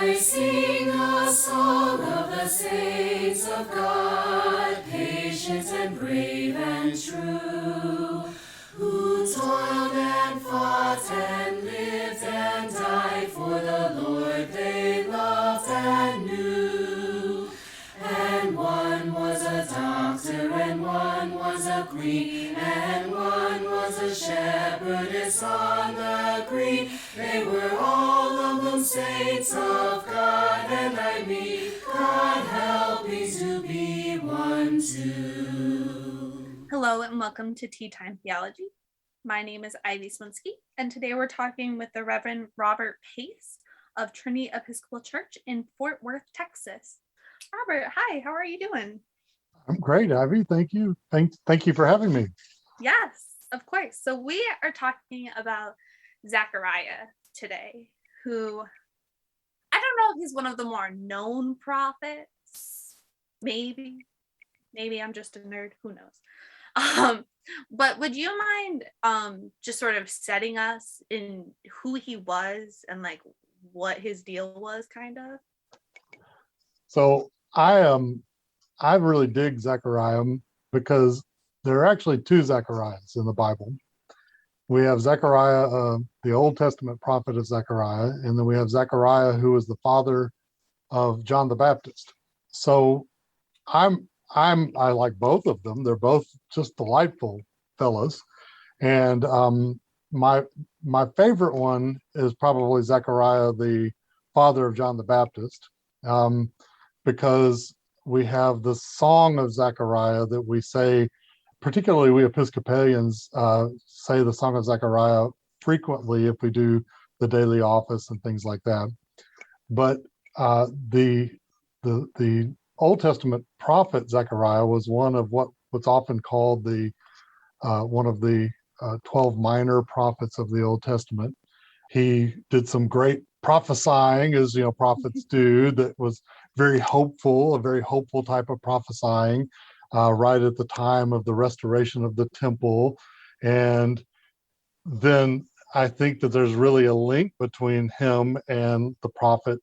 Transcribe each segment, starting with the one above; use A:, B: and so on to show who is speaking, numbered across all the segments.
A: I sing a song of the saints of God, patient and brave and true, who toiled and fought and lived and died for the Lord they loved and knew. And one was a doctor, and one was a queen, and one was a shepherdess on the green. They were all of them saints of God, and I mean, God help me to be one too.
B: Hello and welcome to Tea Time Theology. My name is Ivy Slinsky, and today we're talking with the Reverend Robert Pace of Trinity Episcopal Church in Fort Worth, Texas. Robert, hi, how are you doing?
C: I'm great, Ivy. Thank you. Thank you for having me.
B: Yes, of course. So we are talking about Zachariah today, who I don't know if he's one of the more known prophets. Maybe I'm just a nerd. Who knows? But would you mind just sort of setting us in who he was and like what his deal was, kind of?
C: So I really dig Zachariah because there are actually two Zacharias in the Bible. We have Zechariah, the Old Testament prophet of Zechariah, and then we have Zechariah, who is the father of John the Baptist. So I like both of them. They're both just delightful fellows. And my favorite one is probably Zechariah, the father of John the Baptist, because we have the song of Zechariah that we say, particularly we Episcopalians say the song of Zechariah frequently if we do the daily office and things like that. But the Old Testament prophet Zechariah was one of what's often called the one of the 12 minor prophets of the Old Testament. He did some great prophesying, as prophets do, that was a very hopeful type of prophesying, right at the time of the restoration of the temple. And then I think that there's really a link between him and the prophet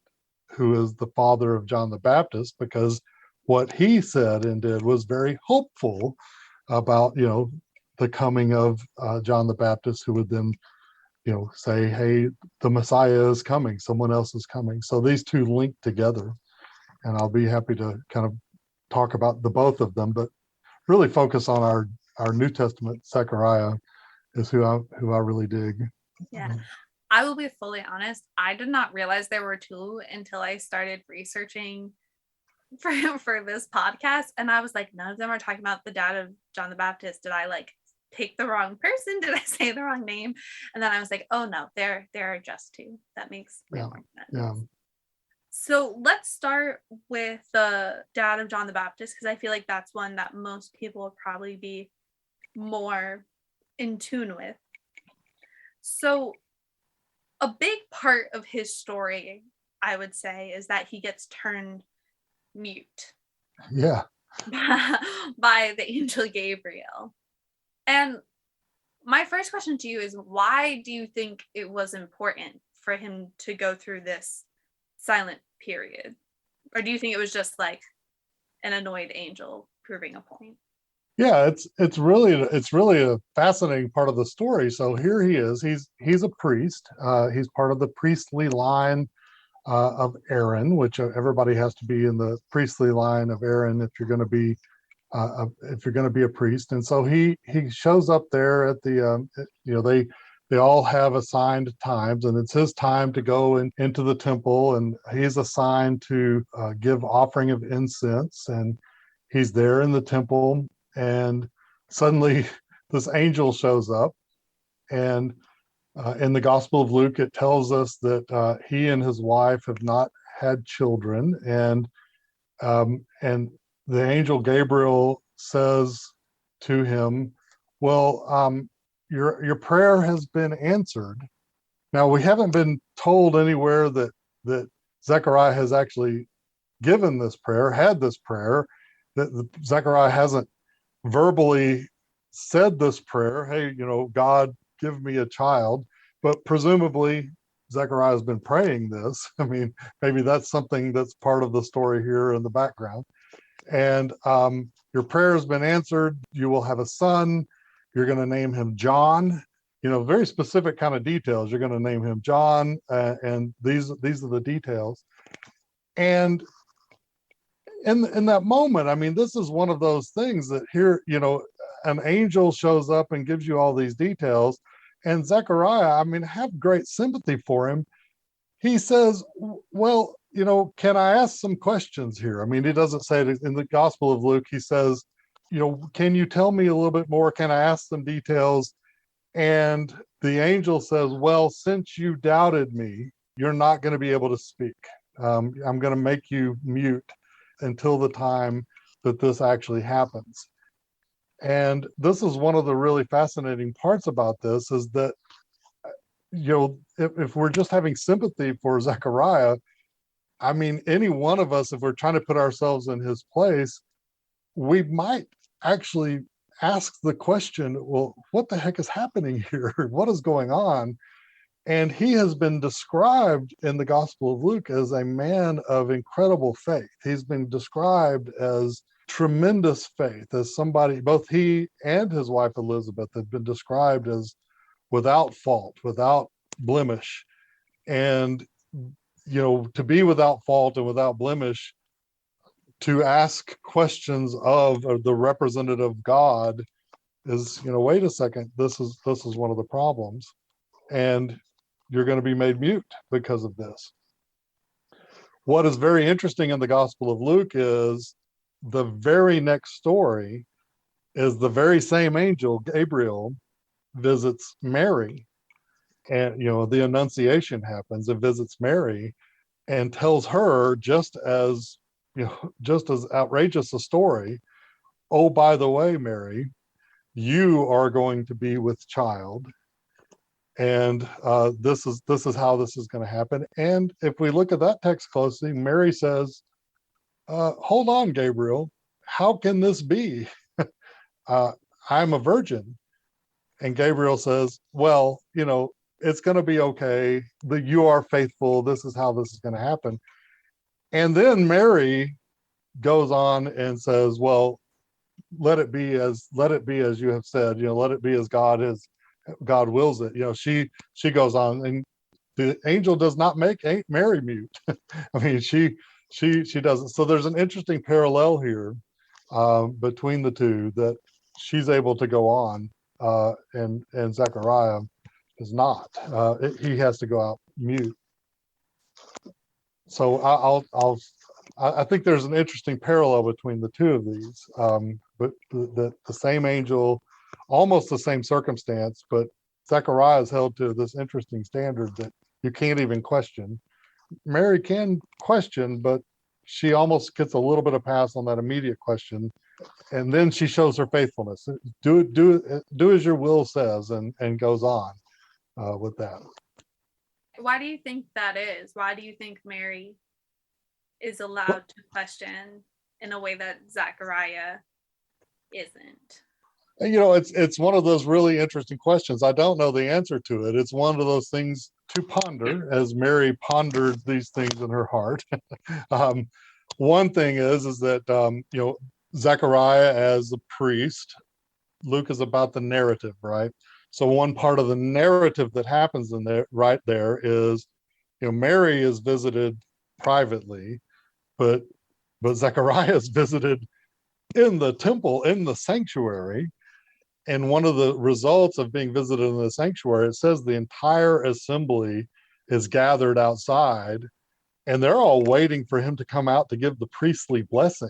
C: who is the father of John the Baptist, because what he said and did was very hopeful about, the coming of John the Baptist, who would then, say, hey, the Messiah is coming, someone else is coming. So these two link together, and I'll be happy to kind of talk about the both of them, but really focus on our New Testament. Zechariah is who I really dig.
B: Yeah. I will be fully honest. I did not realize there were two until I started researching for this podcast. And I was like, none of them are talking about the dad of John the Baptist. Did I like pick the wrong person? Did I say the wrong name? And then I was like, oh no, there are just two. That makes way more sense.
C: Yeah.
B: So let's start with the dad of John the Baptist, because I feel like that's one that most people will probably be more in tune with. So a big part of his story, I would say, is that he gets turned mute.
C: Yeah.
B: By the angel Gabriel. And my first question to you is, why do you think it was important for him to go through this silent period? Or do you think it was just like an annoyed angel proving a point?
C: Yeah, it's really a fascinating part of the story. So here he is. He's a priest. He's part of the priestly line of Aaron, which everybody has to be in the priestly line of Aaron if you're going to be a priest. And so he shows up there at the they all have assigned times, and it's his time to go into the temple, and he's assigned to give offering of incense, and he's there in the temple. And suddenly this angel shows up, and in the Gospel of Luke, it tells us that he and his wife have not had children, and the angel Gabriel says to him, well, your prayer has been answered. Now, we haven't been told anywhere that Zechariah has actually given this prayer, had this prayer, that Zechariah hasn't verbally said this prayer, hey, God, give me a child. But presumably Zechariah's been praying this. I mean, maybe that's something that's part of the story here in the background. And your prayer has been answered. You will have a son. You're going to name him John. Very specific kind of details. You're going to name him John, and these are the details. And in that moment, I mean, this is one of those things that here, an angel shows up and gives you all these details. And Zechariah, I mean, have great sympathy for him. He says, well, can I ask some questions here? I mean, he doesn't say it in the Gospel of Luke. He says, can you tell me a little bit more? Can I ask some details? And the angel says, well, since you doubted me, you're not going to be able to speak. I'm going to make you mute until the time that this actually happens. And this is one of the really fascinating parts about this, is that, if we're just having sympathy for Zechariah, I mean, any one of us, if we're trying to put ourselves in his place, we might actually ask the question, well, what the heck is happening here? What is going on? And he has been described in the Gospel of Luke as a man of incredible faith. He's been described as tremendous faith, as somebody, both he and his wife Elizabeth have been described as without fault, without blemish. And, to be without fault and without blemish, to ask questions of the representative God is, wait a second, this is one of the problems. And you're going to be made mute because of this. What is very interesting in the Gospel of Luke is the very next story is the very same angel, Gabriel, visits Mary. And, the Annunciation happens and visits Mary and tells her just as outrageous a story. Oh, by the way, Mary, you are going to be with child. And this is how this is going to happen. And if we look at that text closely, Mary says, hold on, Gabriel, how can this be? I'm a virgin. And Gabriel says, well, it's going to be okay. That you are faithful. This is how this is going to happen. And then Mary goes on and says, well, let it be as you have said, let it be as God wills it. She goes on, and the angel does not make Mary mute. I mean, she doesn't. So there's an interesting parallel here between the two, that she's able to go on, and Zechariah is not. He has to go out mute. So I think there's an interesting parallel between the two of these, but the same angel, almost the same circumstance, but Zechariah is held to this interesting standard that you can't even question. Mary can question, but she almost gets a little bit of pass on that immediate question, and then she shows her faithfulness. Do as your will says, and goes on with that.
B: Why do you think that is? Why do you think Mary is allowed to question in a way that Zachariah isn't?
C: It's one of those really interesting questions. I don't know the answer to it. It's one of those things to ponder, as Mary pondered these things in her heart. One thing is that Zechariah as a priest, Luke is about the narrative, right? So one part of the narrative that happens in there, right there, is, Mary is visited privately, but Zechariah is visited in the temple, in the sanctuary. And one of the results of being visited in the sanctuary, it says the entire assembly is gathered outside, and they're all waiting for him to come out to give the priestly blessing.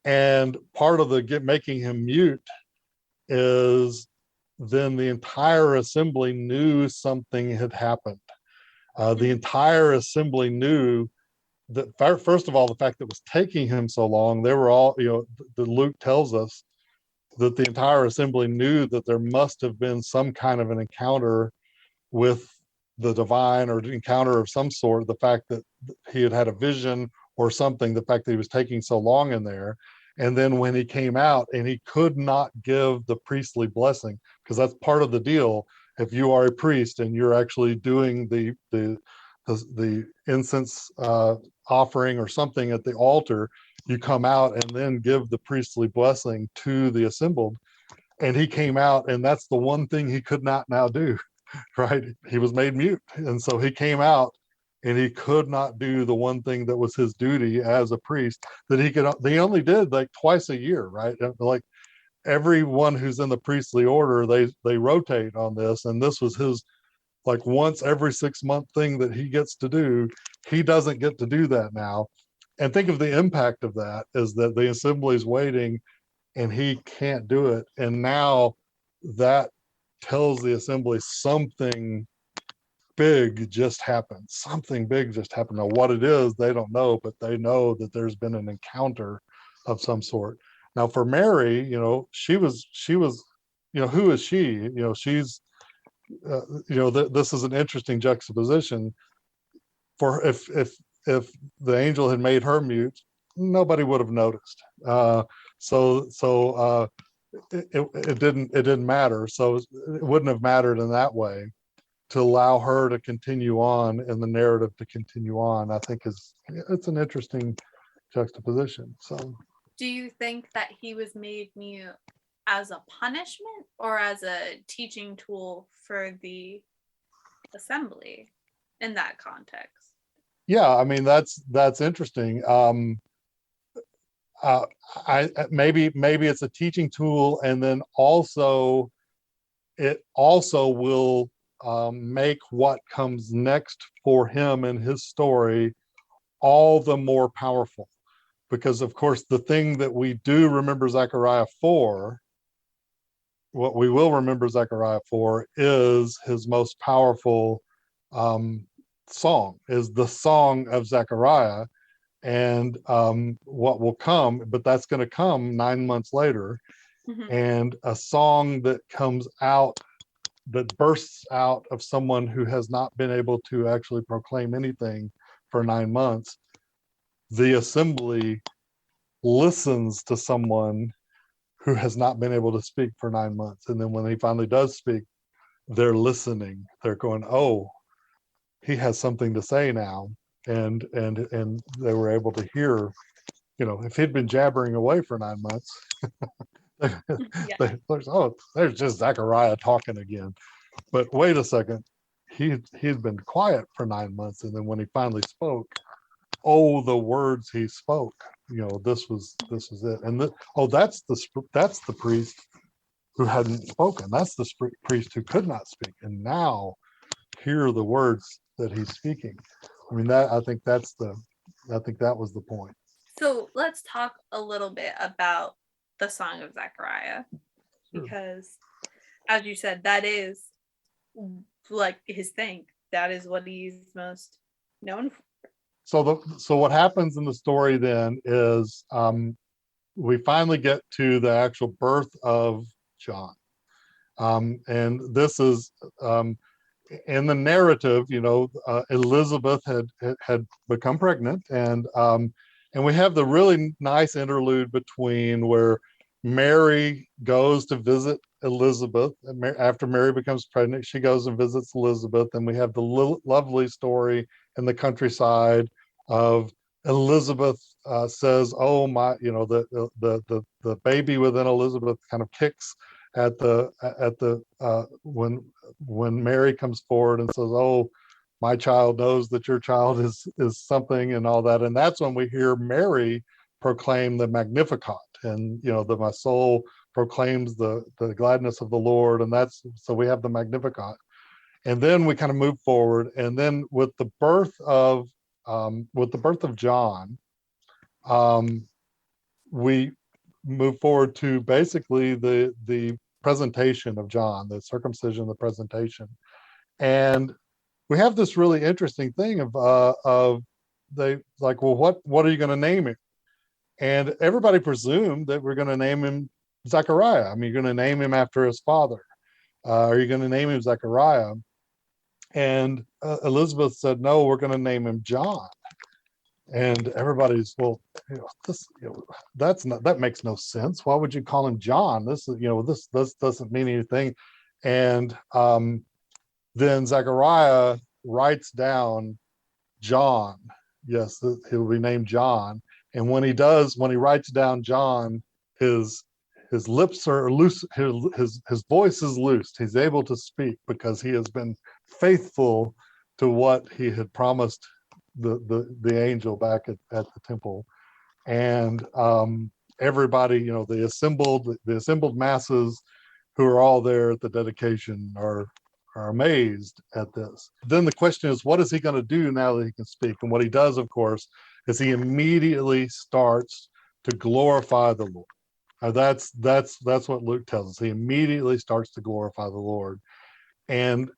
C: And part of the making him mute is then the entire assembly knew something had happened. The entire assembly knew that, first of all, the fact that it was taking him so long, they were all, the Luke tells us that the entire assembly knew that there must have been some kind of an encounter with the divine, or encounter of some sort. The fact that he had had a vision or something, the fact that he was taking so long in there. And then when he came out and he could not give the priestly blessing, because that's part of the deal, if you are a priest and you're actually doing the incense offering or something at the altar, you come out and then give the priestly blessing to the assembled. And he came out, and that's the one thing he could not now do, right? He was made mute. And so he came out and he could not do the one thing that was his duty as a priest that they only did like twice a year, right? Like everyone who's in the priestly order, they rotate on this. And this was his like once every 6 month thing that he gets to do. He doesn't get to do that now. And think of the impact of that is that the assembly is waiting and he can't do it. And now that tells the assembly something big just happened. Something big just happened. Now, what it is, they don't know, but they know that there's been an encounter of some sort. Now, for Mary, she was, who is she? She's, this is an interesting juxtaposition. For if the angel had made her mute, nobody would have noticed. It didn't matter. So it wouldn't have mattered in that way. To allow her to continue on and the narrative to continue on, I think it's an interesting juxtaposition. So,
B: do you think that he was made mute as a punishment or as a teaching tool for the assembly in that context?
C: Yeah, I mean that's interesting. Maybe it's a teaching tool, and then it also will make what comes next for him and his story all the more powerful, because of course the thing that we do remember Zachariah for, what we will remember Zachariah for, is his most powerful song, is the song of Zachariah. And what will come, but that's going to come 9 months later.
B: Mm-hmm.
C: And a song that comes out, that bursts out of someone who has not been able to actually proclaim anything for 9 months. The assembly listens to someone who has not been able to speak for 9 months. And then when he finally does speak, they're listening. They're going, oh, he has something to say now. And they were able to hear, if he'd been jabbering away for 9 months, there's just Zachariah talking again. But wait a second, he's been quiet for 9 months, and then when he finally spoke, the words he spoke, this was it. And that's the priest who hadn't spoken. That's the priest who could not speak, and now hear the words that he's speaking. I mean, I think that was the point.
B: So let's talk a little bit about the Song of Zachariah, because as you said, that is like his thing. That is what he's most known for.
C: So what happens in the story then is we finally get to the actual birth of John. And this is in the narrative, Elizabeth had become pregnant, and we have the really nice interlude between where Mary goes to visit Elizabeth. After Mary becomes pregnant, she goes and visits Elizabeth, and we have the lovely story in the countryside of Elizabeth says, "Oh my," the baby within Elizabeth kind of kicks at the when Mary comes forward and says, "Oh, my child knows that your child is something," and all that. And that's when we hear Mary proclaim the Magnificat, and my soul proclaims the gladness of the Lord. And so we have the Magnificat, and then we kind of move forward, and then with the birth of John, we move forward to basically the presentation of John, the circumcision, the presentation. And we have this really interesting thing of they like, well, what are you going to name him? And everybody presumed that we're going to name him Zachariah. I mean, you're going to name him after his father. Are you going to name him Zachariah? And Elizabeth said, no, we're going to name him John. And everybody's, well, that makes no sense. Why would you call him John? This doesn't mean anything. And then Zechariah writes down John. Yes, he'll be named John. And when he writes down John, his lips are loose, his voice is loosed. He's able to speak because he has been faithful to what he had promised the angel back at the temple. And everybody, the assembled masses who are all there at the dedication are amazed at this. Then the question is, what is he going to do now that he can speak? And what he does, of course, is he immediately starts to glorify the Lord. That's what Luke tells us. He immediately starts to glorify the Lord. And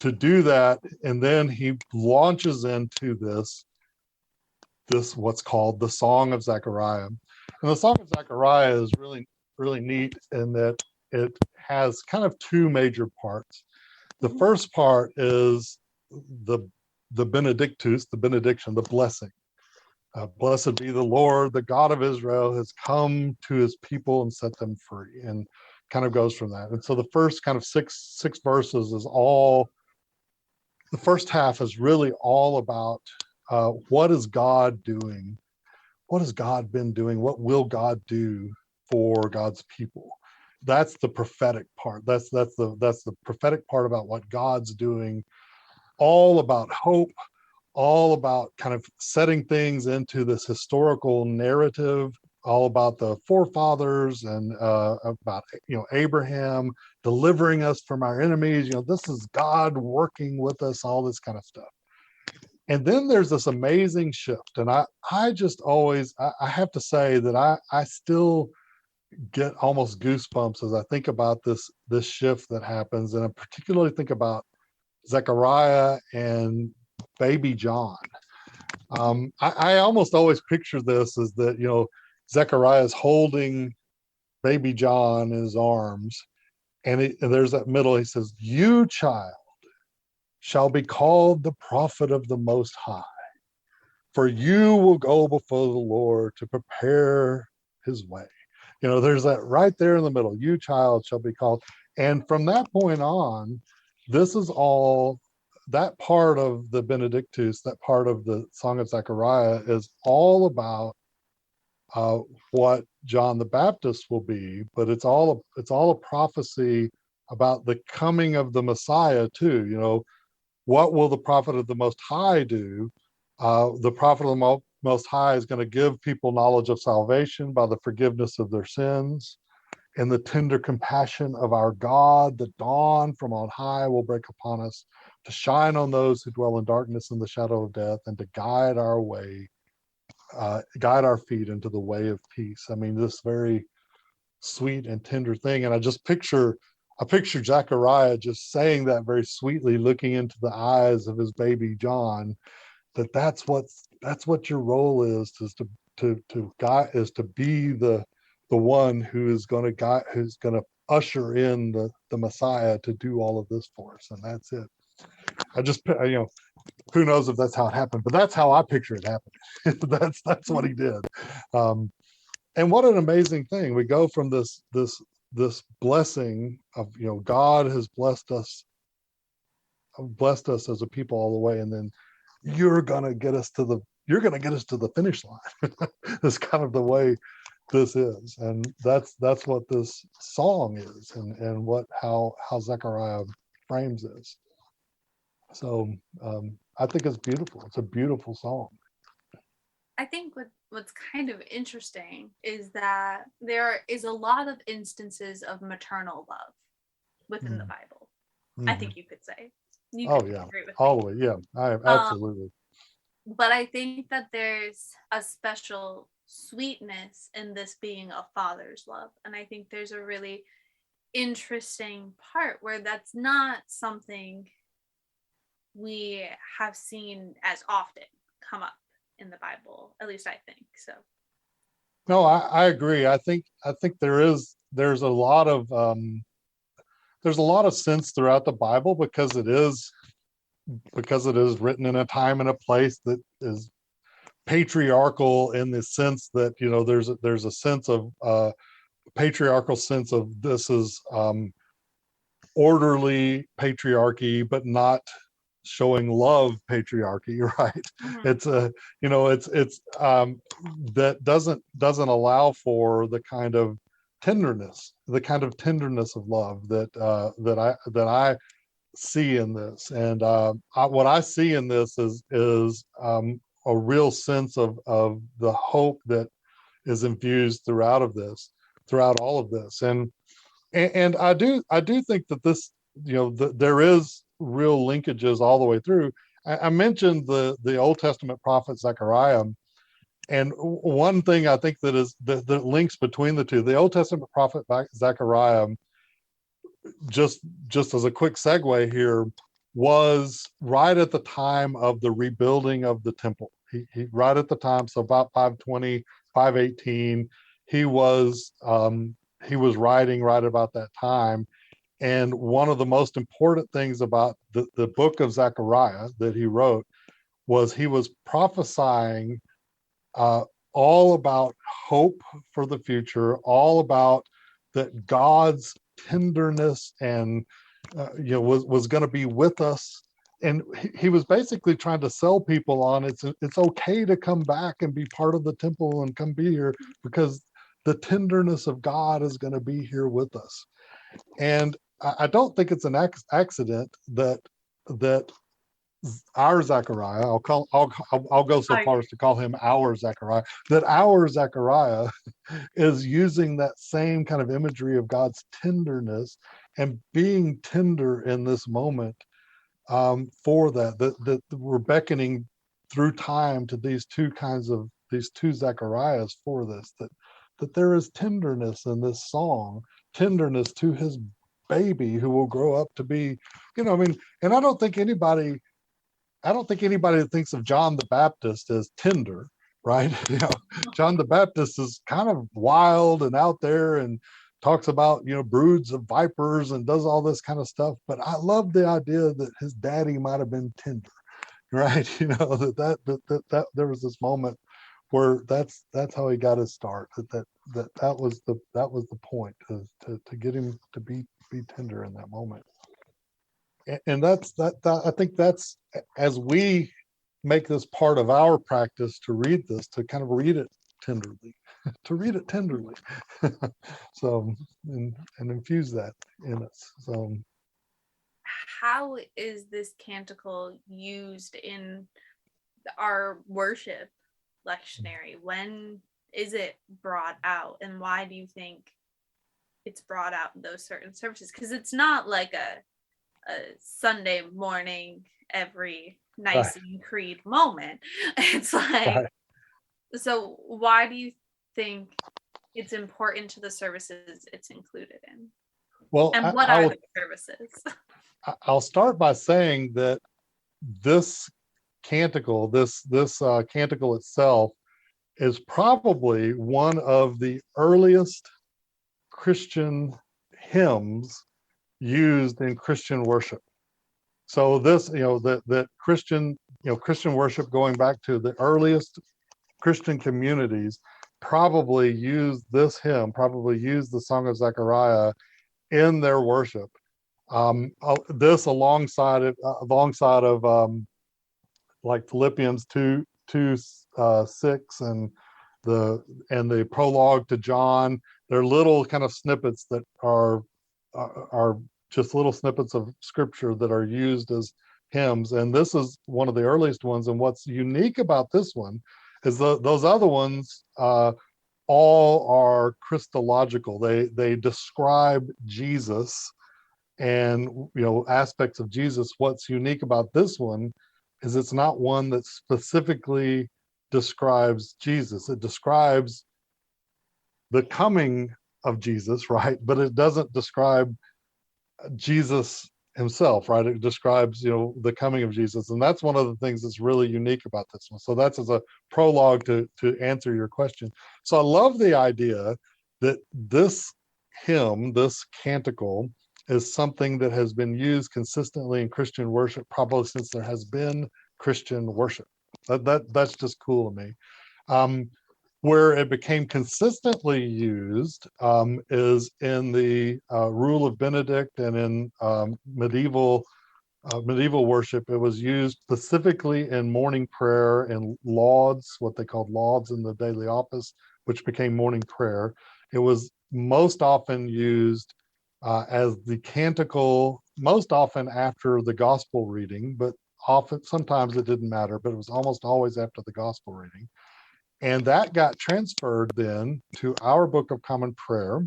C: to do that, and then he launches into this what's called the Song of Zechariah. And the Song of Zechariah is really, really neat in that it has kind of two major parts. The first part is the Benedictus, the benediction, the blessing. Blessed be the Lord, the God of Israel has come to his people and set them free, and kind of goes from that. And so the first kind of six verses is all, the first half is really all about what is God doing? What has God been doing? What will God do for God's people? That's the prophetic part. That's the prophetic part about what God's doing, all about hope, all about kind of setting things into this historical narrative, all about the forefathers and about Abraham delivering us from our enemies. This is God working with us, all this kind of stuff. And then there's this amazing shift, and I just always I have to say that I still get almost goosebumps as I think about this shift that happens, and I particularly think about Zechariah and baby John. I almost always picture this as that Zechariah is holding baby John in his arms, and there's that middle. He says, "You, child, shall be called the prophet of the Most High, for you will go before the Lord to prepare his way." There's that right there in the middle. You, child, shall be called. And from that point on, this is all, that part of the Benedictus, that part of the Song of Zechariah is all about what John the Baptist will be, but it's all a prophecy about the coming of the Messiah too. What will the prophet of the Most High do? The prophet of the Most High is going to give people knowledge of salvation by the forgiveness of their sins. In the tender compassion of our God, the dawn from on high will break upon us to shine on those who dwell in darkness and the shadow of death, and to guide our feet into the way of peace. I mean, this very sweet and tender thing. And I picture Zechariah just saying that very sweetly, looking into the eyes of his baby John, that's what your role is to guide, is to be the one who is going to guide, who's going to usher in the Messiah to do all of this for us. And that's it. I just, who knows if that's how it happened, but that's how I picture it happening. That's what he did. And what an amazing thing. We go from this blessing of, God has blessed us as a people all the way, and then you're going to get us to the finish line. That's kind of the way this is, and that's what this song is, and how Zechariah frames this. So I think it's beautiful. It's a beautiful song.
B: I think what's kind of interesting is that there is a lot of instances of maternal love within the Bible. I think you could say. You could agree with
C: always, yeah, absolutely.
B: But I think that there's a special sweetness in this being a father's love, and I think there's a really interesting part where that's not something we have seen as often come up in the Bible. At least I think so.
C: No, I agree. I think there's a lot of sense throughout the Bible because it is written in a time and a place that is patriarchal, in the sense that there's a sense of patriarchal sense of this is orderly patriarchy, but not showing love patriarchy, right?
B: Mhm.
C: It's a, it's that doesn't allow for the kind of tenderness, of love that I see in this. And what I see in this is a real sense of the hope that is infused throughout all of this. And I do think that this, there is real linkages all the way through. I mentioned the Old Testament prophet Zechariah, and one thing I think that links between the two, the Old Testament prophet Zechariah, just as a quick segue here, was right at the time of the rebuilding of the temple. He right at the time, so about 520, 518, he was writing right about that time. And one of the most important things about the book of Zechariah that he wrote was he was prophesying uh, all about hope for the future, all about that God's tenderness and was going to be with us. And he was basically trying to sell people on it's okay to come back and be part of the temple and come be here, because the tenderness of God is going to be here with us. And I don't think it's an accident that our Zechariah, I'll go so far as to call him our Zechariah, that our Zechariah is using that same kind of imagery of God's tenderness and being tender in this moment, for that we're beckoning through time to these two Zechariahs for this, that there is tenderness in this song, tenderness to his baby who will grow up to be, and I don't think anybody that thinks of John the Baptist as tender, right? John the Baptist is kind of wild and out there and talks about, broods of vipers and does all this kind of stuff. But I love the idea that his daddy might have been tender, right? That there was this moment where that's how he got his start. That was the point, to get him to be tender in that moment. And that's I think that's, as we make this part of our practice to read this, to kind of read it tenderly, to read it tenderly. So, and infuse that in us. So,
B: how is this canticle used in our worship lectionary? When is it brought out, and why do you think it's brought out in those certain services? Because it's not like a Sunday morning every Nicene Creed moment. It's like,
C: right.
B: So why do you think it's important to the services it's included in?
C: Well,
B: And what are the services?
C: I'll start by saying that this canticle, this canticle itself, is probably one of the earliest Christian hymns used in Christian worship. So this, that Christian worship, going back to the earliest Christian communities, probably used this hymn, probably used the Song of Zechariah in their worship. This alongside of like Philippians 2:6 and the prologue to John. They're little kind of snippets that are just little snippets of scripture that are used as hymns, and this is one of the earliest ones. And what's unique about this one is those other ones all are Christological. They describe Jesus and aspects of Jesus. What's unique about this one is it's not one that specifically describes Jesus. It describes the coming of Jesus, right? But it doesn't describe Jesus himself, right? It describes, the coming of Jesus. And that's one of the things that's really unique about this one. So that's as a prologue to answer your question. So I love the idea that this hymn, this canticle, is something that has been used consistently in Christian worship, probably since there has been Christian worship. That's just cool to me. Where it became consistently used is in the Rule of Benedict and in medieval worship. It was used specifically in morning prayer and lauds, what they called lauds in the daily office, which became morning prayer. It was most often used as the canticle, most often after the gospel reading, but sometimes it didn't matter, but it was almost always after the gospel reading. And that got transferred then to our Book of Common Prayer.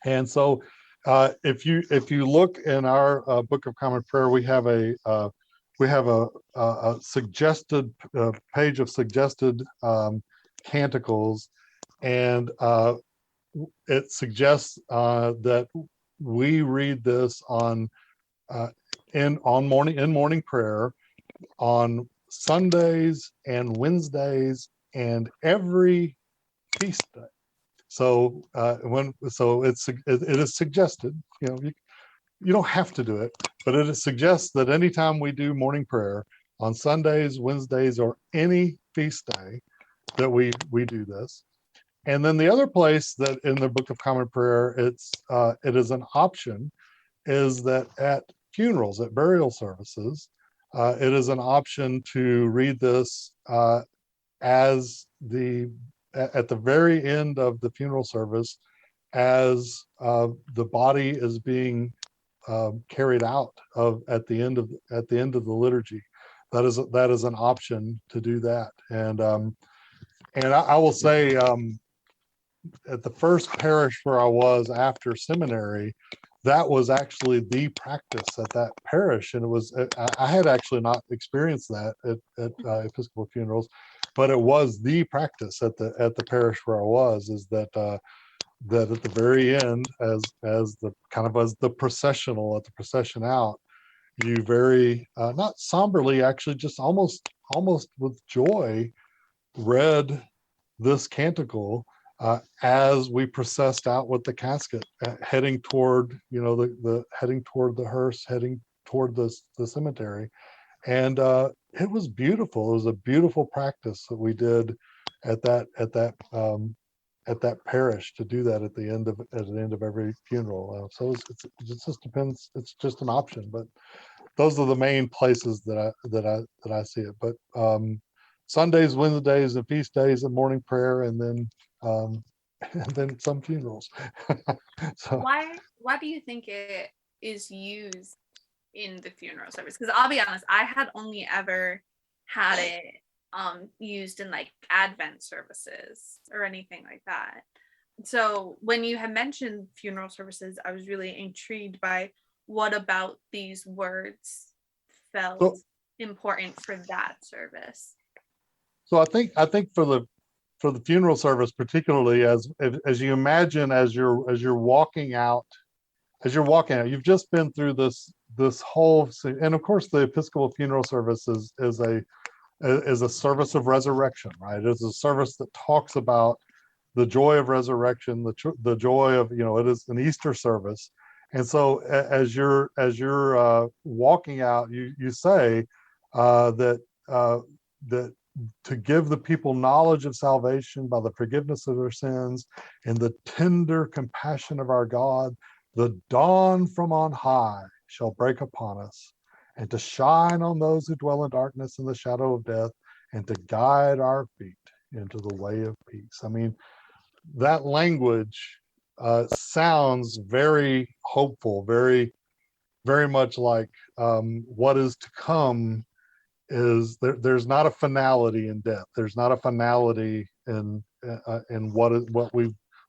C: And so if you look in our Book of Common Prayer, we have a suggested page of suggested canticles, and it suggests that we read this in morning prayer on Sundays and Wednesdays and every feast day. So it is suggested, you don't have to do it, but it suggests that anytime we do morning prayer on Sundays, Wednesdays, or any feast day, that we do this. And then the other place that in the Book of Common Prayer it is an option is that at funerals, at burial services, it is an option to read this at the very end of the funeral service, as the body is being carried out at the end of the liturgy. That is an option to do that. And I will say, at the first parish where I was after seminary, that was actually the practice at that parish. And I had actually not experienced that at Episcopal funerals, but it was the practice at the parish where I was, is that at the very end, as the processional, at the procession out, you very not somberly, actually just almost with joy, read this canticle as we processed out with the casket, heading toward heading toward the hearse, heading toward the cemetery. And it was beautiful. It was a beautiful practice that we did at that parish, to do that at the end of every funeral. So it just depends. It's just an option, but those are the main places that I see it. But Sundays, Wednesdays, and feast days, and morning prayer, and then some funerals. So
B: why do you think it is used in the funeral service? Because I'll be honest, I had only ever had it used in like Advent services or anything like that. So when you had mentioned funeral services, I was really intrigued by what about these words felt important for that service.
C: So I think for the funeral service, particularly, as you imagine, as you're walking out, you've just been through this whole, and of course the Episcopal funeral service is a service of resurrection, right? It's a service that talks about the joy of resurrection, the joy of, it is an Easter service. And so as you're walking out, you say that to give the people knowledge of salvation by the forgiveness of their sins and the tender compassion of our God, the dawn from on high shall break upon us, and to shine on those who dwell in darkness and the shadow of death, and to guide our feet into the way of peace. I mean, that language sounds very hopeful, very, very much like what is to come. Is there's not a finality in death. There's not a finality in what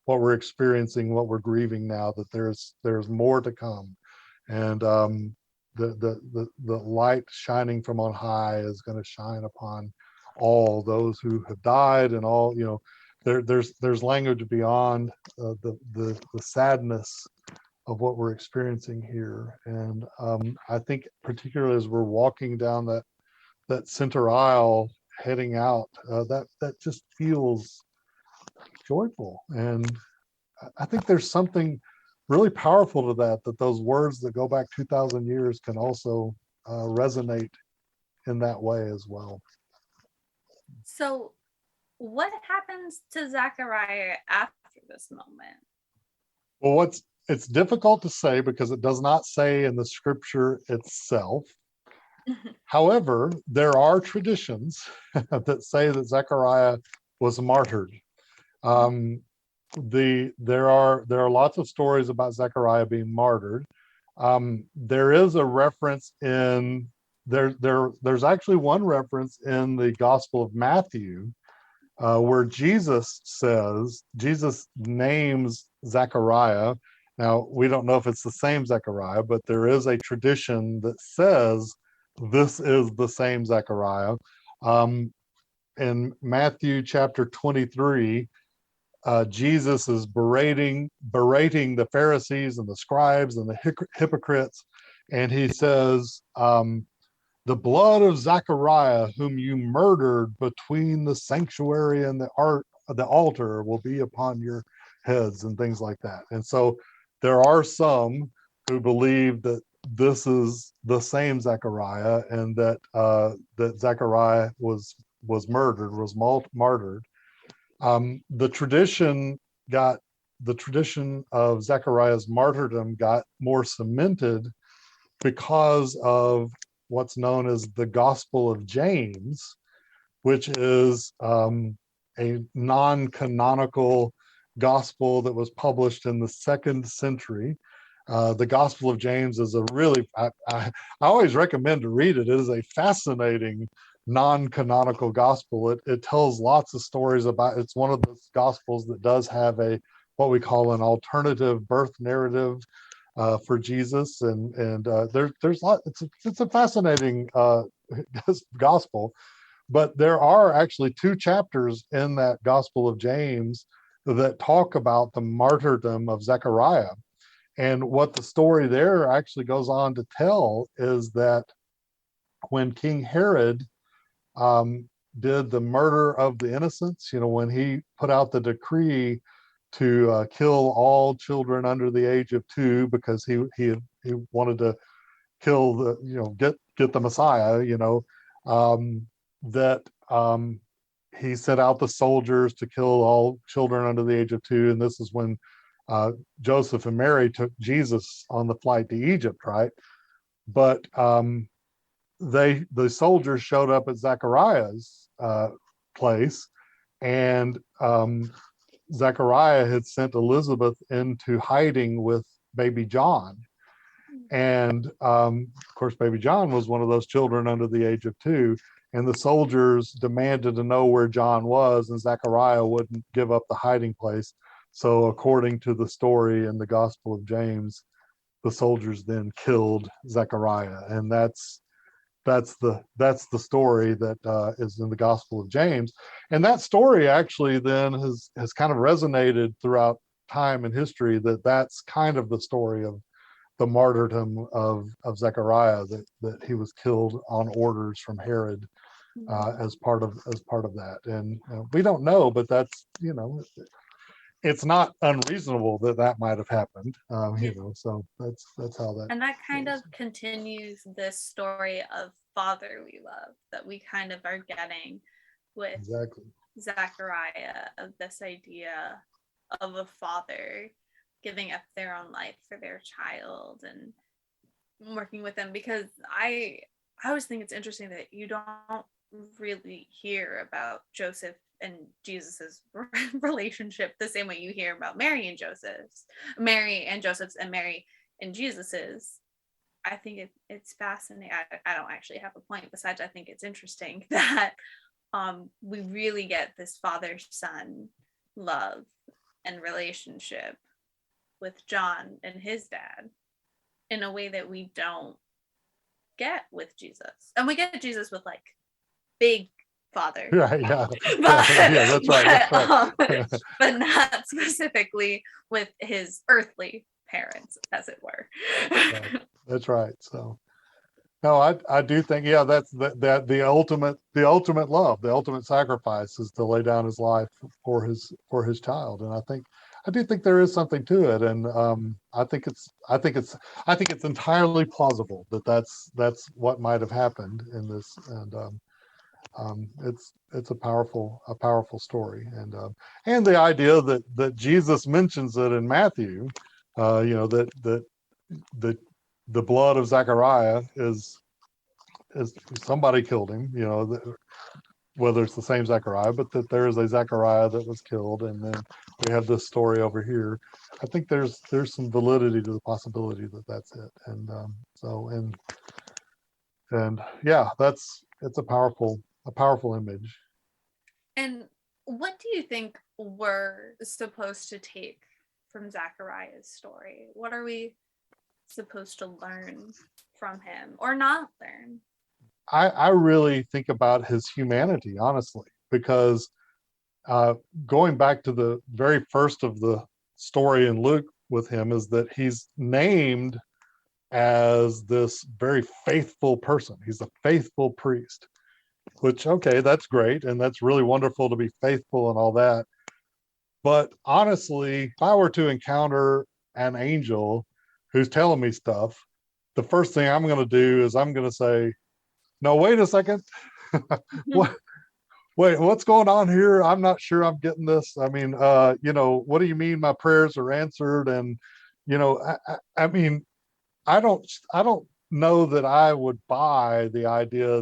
C: we're experiencing, what we're grieving now, that there's more to come. And the light shining from on high is going to shine upon all those who have died, and all, there's language beyond the sadness of what we're experiencing here. And I think particularly as we're walking down that center aisle heading out, that just feels joyful. And I think there's something really powerful to that those words that go back 2,000 years can also resonate in that way as well.
B: So what happens to Zachariah after this moment?
C: Well, it's difficult to say because it does not say in the scripture itself. However, there are traditions that say that Zechariah was martyred. There are lots of stories about Zechariah being martyred. There is a reference in there's actually one reference in the Gospel of Matthew where Jesus names Zechariah. Now, we don't know if it's the same Zechariah, but there is a tradition that says this is the same Zechariah. In Matthew chapter 23, Jesus is berating the Pharisees and the scribes and the hypocrites, and he says, the blood of Zechariah, whom you murdered between the sanctuary and the altar, will be upon your heads, and things like that. And so there are some who believe that this is the same Zechariah, and that that Zechariah was martyred. The tradition of Zechariah's martyrdom got more cemented because of what's known as the Gospel of James, which is a non-canonical gospel that was published in the 2nd century. The Gospel of James is I always recommend to read it. It is a fascinating non-canonical gospel. It tells lots of stories about, it's one of those gospels that does have what we call an alternative birth narrative for Jesus, and there's it's a fascinating gospel. But there are actually 2 chapters in that Gospel of James that talk about the martyrdom of Zechariah. And what the story there actually goes on to tell is that when King Herod did the murder of the innocents, when he put out the decree to kill all children under the age of 2, because he wanted to kill get the Messiah, that he sent out the soldiers to kill all children under the age of 2. And this is when Joseph and Mary took Jesus on the flight to Egypt, right? But the soldiers showed up at Zechariah's place, and Zechariah had sent Elizabeth into hiding with baby John. And of course, baby John was one of those children under the age of 2. And the soldiers demanded to know where John was, and Zechariah wouldn't give up the hiding place. So according to the story in the Gospel of James, the soldiers then killed Zechariah. And that's the story that is in the Gospel of James. And that story actually then has kind of resonated throughout time and history, that's kind of the story of the martyrdom of Zechariah, that he was killed on orders from Herod as part of that. And we don't know, but that's, it's not unreasonable that might have happened, so that's how that.
B: And that kind of continues this story of fatherly love that we kind of are getting with
C: Exactly.
B: Zachariah, of this idea of a father giving up their own life for their child and working with them. Because I always think it's interesting that you don't really hear about Joseph and Jesus's relationship the same way you hear about Mary and Joseph's, and Mary and Jesus's. I think it's fascinating. I don't actually have a point besides I think it's interesting that we really get this father-son love and relationship with John and his dad in a way that we don't get with Jesus. And we get Jesus with like big father.
C: Right, yeah.
B: That's
C: right.
B: But not specifically with his earthly parents, as it were.
C: Right. That's right. So no, I do think, that's the ultimate love, the ultimate sacrifice is to lay down his life for his child. And I do think there is something to it. And I think it's entirely plausible that's what might have happened in this. And it's a powerful story, and the idea that Jesus mentions it in Matthew, that the blood of Zachariah is somebody killed him, whether it's the same Zachariah, but that there is a Zachariah that was killed, and then we have this story over here. I think there's some validity to the possibility that that's it, and yeah, it's a powerful image.
B: And what do you think we're supposed to take from Zachariah's story? What are we supposed to learn from him or not learn?
C: I really think about his humanity, honestly, because going back to the very first of the story in Luke with him is that he's named as this very faithful person. He's a faithful priest, which, okay, that's great. And that's really wonderful to be faithful and all that. But honestly, if I were to encounter an angel who's telling me stuff, the first thing I'm going to do is I'm going to say, no, wait a second. What? Wait, what's going on here? I'm not sure I'm getting this. I mean, what do you mean my prayers are answered? And, I mean, I don't know that I would buy the idea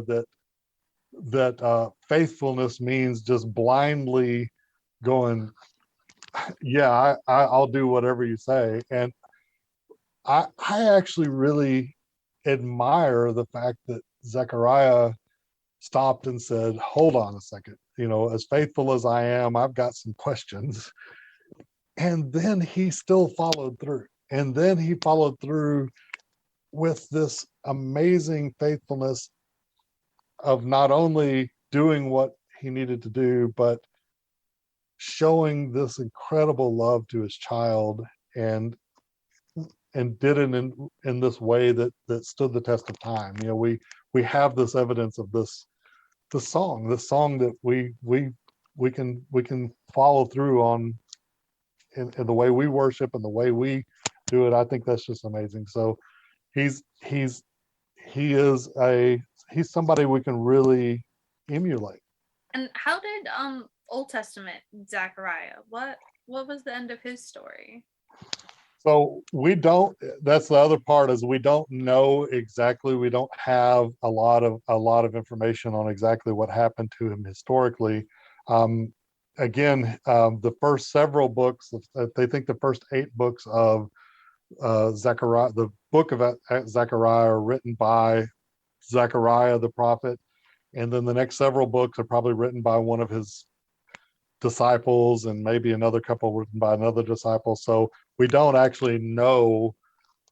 C: that faithfulness means just blindly going, yeah, I'll do whatever you say. And I actually really admire the fact that Zechariah stopped and said, hold on a second, as faithful as I am, I've got some questions. And then he still followed through. And then he followed through with this amazing faithfulness of not only doing what he needed to do, but showing this incredible love to his child, and did it in this way that stood the test of time. We have this evidence of this song that we can follow through on in the way we worship and the way we do it. I think that's just amazing. So he's somebody we can really emulate.
B: And how did Old Testament Zachariah, what was the end of his story?
C: So that's the other part, is we don't know exactly. We don't have a lot of information on exactly what happened to him historically. The first several books, they think the first 8 books of Zechariah, the book of Zechariah, are written by Zechariah the prophet. And then the next several books are probably written by one of his disciples, and maybe another couple written by another disciple. So we don't actually know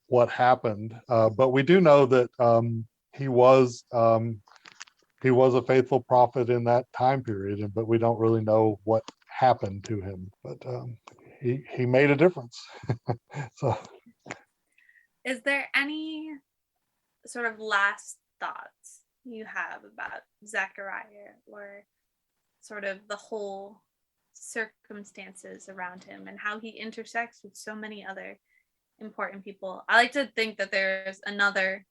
C: what happened, but we do know that he was a faithful prophet in that time period, but we don't really know what happened to him. But he made a difference. So,
B: is there any sort of last thoughts you have about Zachariah, or sort of the whole circumstances around him and how he intersects with so many other important people? I like to think that there's another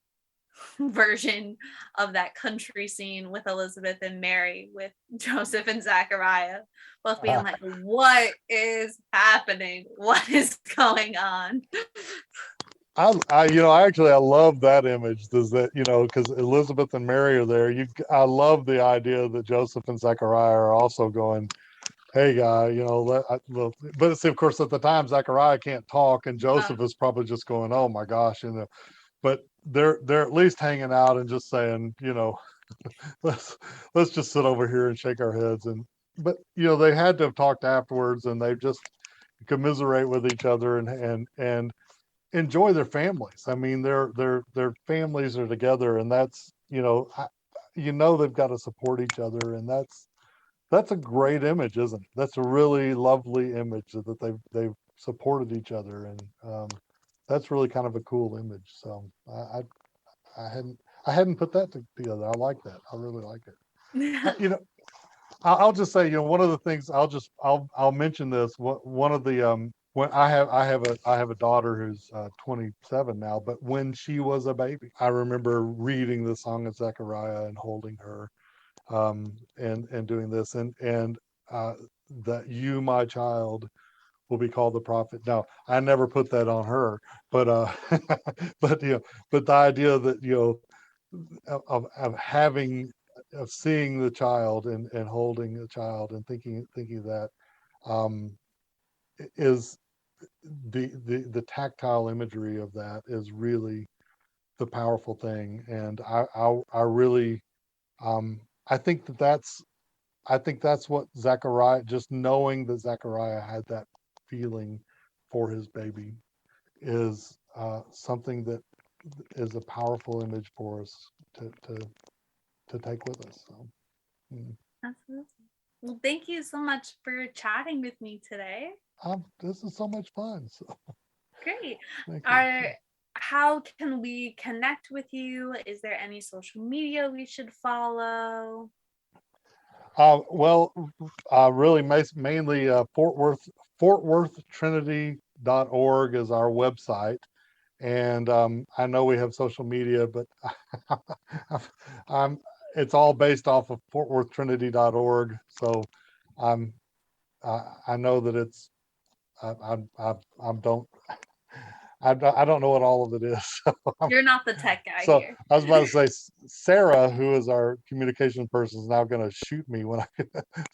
B: version of that country scene with Elizabeth and Mary, with Joseph and Zachariah both being like, what is happening? What is going on?
C: I love that image. Does that, because Elizabeth and Mary are there. I love the idea that Joseph and Zechariah are also going, hey guy, but see, of course, at the time Zechariah can't talk, and Joseph is probably just going, oh my gosh, but they're at least hanging out and just saying, let's just sit over here and shake our heads. But they had to have talked afterwards, and they just commiserate with each other and enjoy their families. I mean, their families are together, and that's they've got to support each other, and that's a great image, isn't it? That's a really lovely image that they've supported each other, and that's really kind of a cool image. So I hadn't put that together. I like that. I really like it. I'll just say, one of the things I'll mention this. One of the when I have a daughter who's 27 now, but when she was a baby, I remember reading the Song of Zechariah and holding her, and doing this, and that you, my child, will be called the prophet. Now, I never put that on her, but but but the idea that of having, of seeing the child and holding the child and thinking that um, is the tactile imagery of that is really the powerful thing. And I really I think that's what Zachariah, just knowing that Zachariah had that feeling for his baby is something that is a powerful image for us to take with us. So,
B: Absolutely. Well, thank you so much for chatting with me today.
C: this is so much fun. So,
B: Great.
C: thank you.
B: How can we connect with you? Is there any social media we should follow?
C: Well, really mainly FortWorthTrinity.org is our website. And I know we have social media, but it's all based off of FortWorthTrinity.org. So I'm I know that it's I don't I don't know what all of it is. So,
B: You're not the tech guy
C: so
B: here.
C: I was about to say Sarah, who is our communication person, is now going to shoot me when I.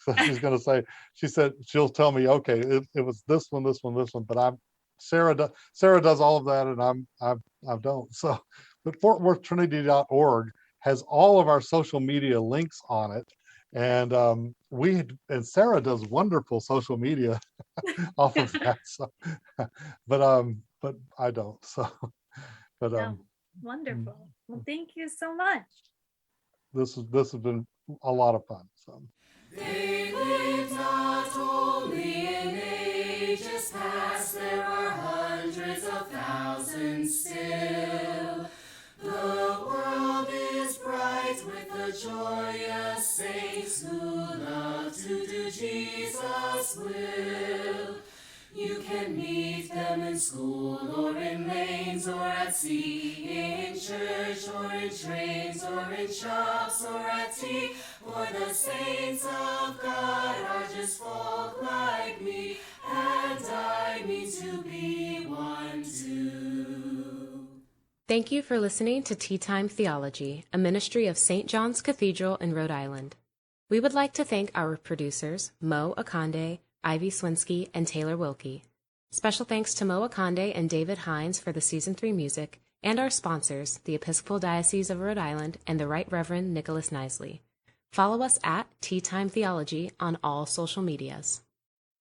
C: So she's going to say, she said she'll tell me, okay, it was this one, this one, this one, but Sarah does all of that, and I don't. So, but FortWorthTrinity.org has all of our social media links on it, and and Sarah does wonderful social media off of that. So, but I don't. So, but
B: No, wonderful. Well, thank you so much.
C: this has been a lot of fun. So.
A: They live not only in ages past, there are hundreds of thousands still. The world is bright with the joyous saints who love to do Jesus' will. You can meet them in school or in lanes or at sea, in church or in trains or in shops or at tea. For the saints of God are just folk like me, and I mean to be one too.
D: Thank you for listening to Tea Time Theology, a ministry of St. John's Cathedral in Rhode Island. We would like to thank our producers, Mo Akande, Ivy Swinsky, and Taylor Wilkie. Special thanks to Mo Akande and David Hines for the Season 3 music, and our sponsors, the Episcopal Diocese of Rhode Island and the Right Reverend Nicholas Knisley. Follow us at Tea Time Theology on all social medias.